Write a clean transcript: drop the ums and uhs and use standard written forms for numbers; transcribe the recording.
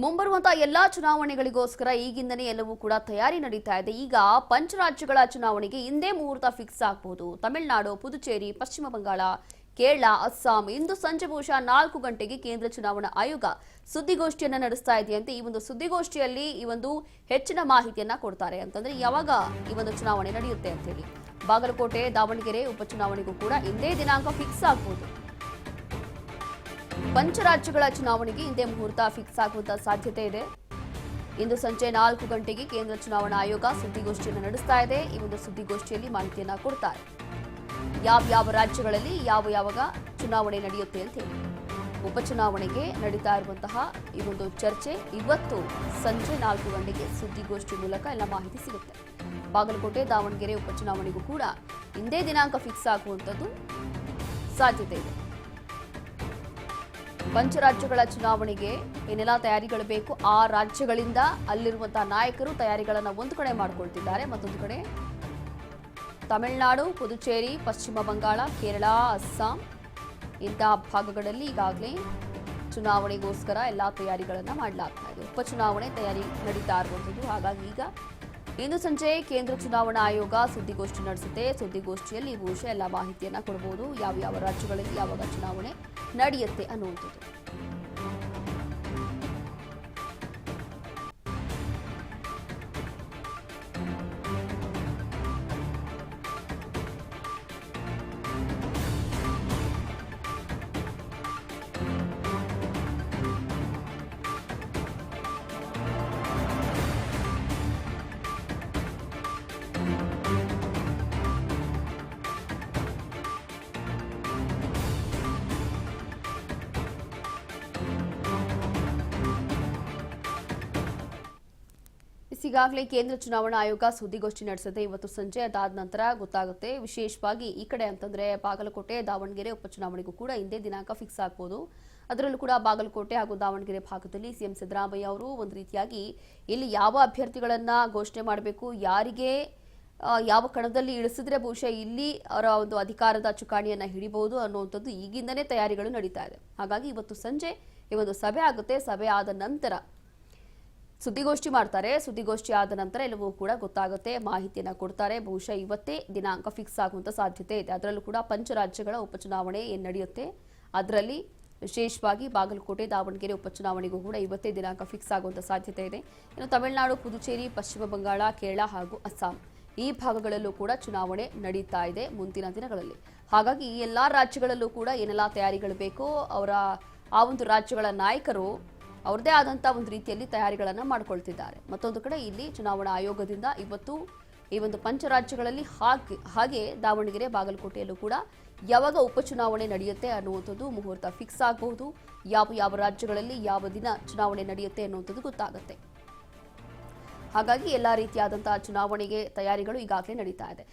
ಮುಂಬರುವಂತಹ ಎಲ್ಲಾ ಚುನಾವಣೆಗಳಿಗೋಸ್ಕರ ಈಗಿಂದನೇ ಎಲ್ಲವೂ ಕೂಡ ತಯಾರಿ ನಡೀತಾ ಇದೆ. ಈಗ ಪಂಚರಾಜ್ಯಗಳ ಚುನಾವಣೆಗೆ ಇಂದೇ ಮುಹೂರ್ತ ಫಿಕ್ಸ್ ಆಗಬಹುದು. ತಮಿಳುನಾಡು, ಪುದುಚೇರಿ, ಪಶ್ಚಿಮ ಬಂಗಾಳ, ಕೇರಳ, ಅಸ್ಸಾಂ ಇಂದು ಸಂಜೆ ಬಹುಶಃ 4 ಗಂಟೆಗೆ ಕೇಂದ್ರ ಚುನಾವಣಾ ಆಯೋಗ ಸುದ್ದಿಗೋಷ್ಠಿಯನ್ನ ನಡೆಸ್ತಾ ಇದೆಯಂತೆ. ಈ ಒಂದು ಸುದ್ದಿಗೋಷ್ಠಿಯಲ್ಲಿ ಈ ಒಂದು ಹೆಚ್ಚಿನ ಮಾಹಿತಿಯನ್ನ ಕೊಡ್ತಾರೆ. ಅಂತಂದ್ರೆ ಯಾವಾಗ ಈ ಒಂದು ಚುನಾವಣೆ ನಡೆಯುತ್ತೆ ಅಂತ ಹೇಳಿ. ಬಾಗಲಕೋಟೆ, ದಾವಣಗೆರೆ ಉಪಚುನಾವಣೆಗೂ ಕೂಡ ಇಂದೇ ದಿನಾಂಕ ಫಿಕ್ಸ್ ಆಗಬಹುದು. ಪಂಚರಾಜ್ಯಗಳ ಚುನಾವಣೆಗೆ ಇಂದೇ ಮುಹೂರ್ತ ಫಿಕ್ಸ್ ಆಗುವಂತಹ ಸಾಧ್ಯತೆ ಇದೆ. ಇಂದು ಸಂಜೆ 4 ಗಂಟೆಗೆ ಕೇಂದ್ರ ಚುನಾವಣಾ ಆಯೋಗ ಸುದ್ದಿಗೋಷ್ಠಿಯನ್ನು ನಡೆಸ್ತಾ ಇದೆ. ಈ ಒಂದು ಸುದ್ದಿಗೋಷ್ಠಿಯಲ್ಲಿ ಮಾಹಿತಿಯನ್ನ ಕೊಡ್ತಾರೆ. ಯಾವ ರಾಜ್ಯಗಳಲ್ಲಿ ಯಾವಾಗ ಚುನಾವಣೆ ನಡೆಯುತ್ತೆ ಅಂತ ಹೇಳಿ. ಉಪಚುನಾವಣೆಗೆ ನಡೀತಾ ಇರುವಂತಹ ಈ ಒಂದು ಚರ್ಚೆ ಇವತ್ತು ಸಂಜೆ 4 ಗಂಟೆಗೆ ಸುದ್ದಿಗೋಷ್ಠಿ ಮೂಲಕ ಎಲ್ಲ ಮಾಹಿತಿ ಸಿಗುತ್ತೆ. ಬಾಗಲಕೋಟೆ, ದಾವಣಗೆರೆ ಉಪಚುನಾವಣೆಗೂ ಕೂಡ ಇಂದೇ ದಿನಾಂಕ ಫಿಕ್ಸ್ ಆಗುವಂಥದ್ದು ಸಾಧ್ಯತೆ ಇದೆ. ಪಂಚರಾಜ್ಯಗಳ ಚುನಾವಣೆಗೆ ಏನೆಲ್ಲ ತಯಾರಿಗಳು ಬೇಕು, ಆ ರಾಜ್ಯಗಳಿಂದ ಅಲ್ಲಿರುವಂತಹ ನಾಯಕರು ತಯಾರಿಗಳನ್ನು ಒಂದು ಕಡೆ ಮಾಡಿಕೊಳ್ತಿದ್ದಾರೆ. ಮತ್ತೊಂದು ಕಡೆ ತಮಿಳುನಾಡು, ಪುದುಚೇರಿ, ಪಶ್ಚಿಮ ಬಂಗಾಳ, ಕೇರಳ, ಅಸ್ಸಾಂ ಇಂತಹ ಭಾಗಗಳಲ್ಲಿ ಈಗಾಗಲೇ ಚುನಾವಣೆಗೋಸ್ಕರ ಎಲ್ಲ ತಯಾರಿಗಳನ್ನು ಮಾಡಲಾಗ್ತಾ ಇದೆ. ಉಪಚುನಾವಣೆ ತಯಾರಿ ನಡೀತಾ ಇರುವಂಥದ್ದು. ಹಾಗಾಗಿ ಈಗ ಇಂದು ಸಂಜೆ ಕೇಂದ್ರ ಚುನಾವಣಾ ಆಯೋಗ ಸುದ್ದಿಗೋಷ್ಠಿ ನಡೆಸುತ್ತೆ. ಸುದ್ದಿಗೋಷ್ಠಿಯಲ್ಲಿ ಬಹುಶಃ ಎಲ್ಲ ಮಾಹಿತಿಯನ್ನ ಕೊಡಬಹುದು. ಯಾವ ರಾಜ್ಯಗಳಲ್ಲಿ ಯಾವಾಗ ಚುನಾವಣೆ ನಡೆಯುತ್ತೆ ಅನ್ನುವಂಥದ್ದು. ಈಗಾಗಲೇ ಕೇಂದ್ರ ಚುನಾವಣಾ ಆಯೋಗ ಸುದ್ದಿಗೋಷ್ಠಿ ನಡೆಸುತ್ತೆ ಇವತ್ತು ಸಂಜೆ. ಅದಾದ ನಂತರ ಗೊತ್ತಾಗುತ್ತೆ. ವಿಶೇಷವಾಗಿ ಈ ಕಡೆ ಅಂತಂದ್ರೆ ಬಾಗಲಕೋಟೆ, ದಾವಣಗೆರೆ ಉಪಚುನಾವಣೆಗೂ ಕೂಡ ಇಂದೇ ದಿನಾಂಕ ಫಿಕ್ಸ್ ಆಗ್ಬೋದು. ಅದರಲ್ಲೂ ಕೂಡ ಬಾಗಲಕೋಟೆ ಹಾಗೂ ದಾವಣಗೆರೆ ಭಾಗದಲ್ಲಿ ಸಿಎಂ ಸಿದ್ದರಾಮಯ್ಯ ಅವರು ಒಂದು ರೀತಿಯಾಗಿ ಇಲ್ಲಿ ಯಾವ ಅಭ್ಯರ್ಥಿಗಳನ್ನ ಘೋಷಣೆ ಮಾಡಬೇಕು, ಯಾರಿಗೆ ಯಾವ ಕಣದಲ್ಲಿ ಇಳಿಸಿದ್ರೆ ಬಹುಶಃ ಇಲ್ಲಿ ಅವರ ಒಂದು ಅಧಿಕಾರದ ಚುಕ್ಕಾಣಿಯನ್ನ ಹಿಡಿಬಹುದು ಅನ್ನುವಂಥದ್ದು ಈಗಿಂದನೇ ತಯಾರಿಗಳು ನಡೀತಾ ಇದೆ. ಹಾಗಾಗಿ ಇವತ್ತು ಸಂಜೆ ಈ ಒಂದು ಸಭೆ ಆಗುತ್ತೆ. ಸಭೆ ಆದ ನಂತರ ಸುದ್ದಿಗೋಷ್ಠಿ ಮಾಡ್ತಾರೆ. ಸುದ್ದಿಗೋಷ್ಠಿ ಆದ ನಂತರ ಎಲ್ಲವೂ ಕೂಡ ಗೊತ್ತಾಗುತ್ತೆ, ಮಾಹಿತಿಯನ್ನ ಕೊಡ್ತಾರೆ. ಬಹುಶಃ ಇವತ್ತೇ ದಿನಾಂಕ ಫಿಕ್ಸ್ ಆಗುವಂತ ಸಾಧ್ಯತೆ ಇದೆ. ಅದರಲ್ಲೂ ಕೂಡ ಪಂಚರಾಜ್ಯಗಳ ಉಪಚುನಾವಣೆ ಏನ್ ನಡೆಯುತ್ತೆ ಅದರಲ್ಲಿ ವಿಶೇಷವಾಗಿ ಬಾಗಲಕೋಟೆ, ದಾವಣಗೆರೆ ಉಪಚುನಾವಣೆಗೂ ಕೂಡ ಇವತ್ತೇ ದಿನಾಂಕ ಫಿಕ್ಸ್ ಆಗುವಂತ ಸಾಧ್ಯತೆ ಇದೆ. ಇನ್ನು ತಮಿಳುನಾಡು, ಪುದುಚೇರಿ, ಪಶ್ಚಿಮ ಬಂಗಾಳ, ಕೇರಳ ಹಾಗೂ ಅಸ್ಸಾಂ ಈ ಭಾಗಗಳಲ್ಲೂ ಕೂಡ ಚುನಾವಣೆ ನಡೀತಾ ಇದೆ ಮುಂದಿನ ದಿನಗಳಲ್ಲಿ. ಹಾಗಾಗಿ ಈ ಎಲ್ಲಾ ರಾಜ್ಯಗಳಲ್ಲೂ ಕೂಡ ಏನೆಲ್ಲ ತಯಾರಿಗಳು ಬೇಕೋ ಅವರ ಆ ಒಂದು ರಾಜ್ಯಗಳ ನಾಯಕರು ಅವ್ರದೇ ಆದಂತಹ ಒಂದು ರೀತಿಯಲ್ಲಿ ತಯಾರಿಗಳನ್ನ ಮಾಡಿಕೊಳ್ತಿದ್ದಾರೆ. ಮತ್ತೊಂದು ಕಡೆ ಇಲ್ಲಿ ಚುನಾವಣಾ ಆಯೋಗದಿಂದ ಇವತ್ತು ಈ ಒಂದು ಪಂಚರಾಜ್ಯಗಳಲ್ಲಿ ಹಾಗೆ ದಾವಣಗೆರೆ, ಬಾಗಲಕೋಟೆಯಲ್ಲೂ ಕೂಡ ಯಾವಾಗ ಉಪಚುನಾವಣೆ ನಡೆಯುತ್ತೆ ಅನ್ನುವಂಥದ್ದು ಮುಹೂರ್ತ ಫಿಕ್ಸ್ ಆಗಬಹುದು. ಯಾವ ರಾಜ್ಯಗಳಲ್ಲಿ ಯಾವ ದಿನ ಚುನಾವಣೆ ನಡೆಯುತ್ತೆ ಅನ್ನುವಂಥದ್ದು ಗೊತ್ತಾಗುತ್ತೆ. ಹಾಗಾಗಿ ಎಲ್ಲಾ ರೀತಿಯಾದಂತಹ ಚುನಾವಣೆಗೆ ತಯಾರಿಗಳು ಈಗಾಗಲೇ ನಡೀತಾ ಇದೆ.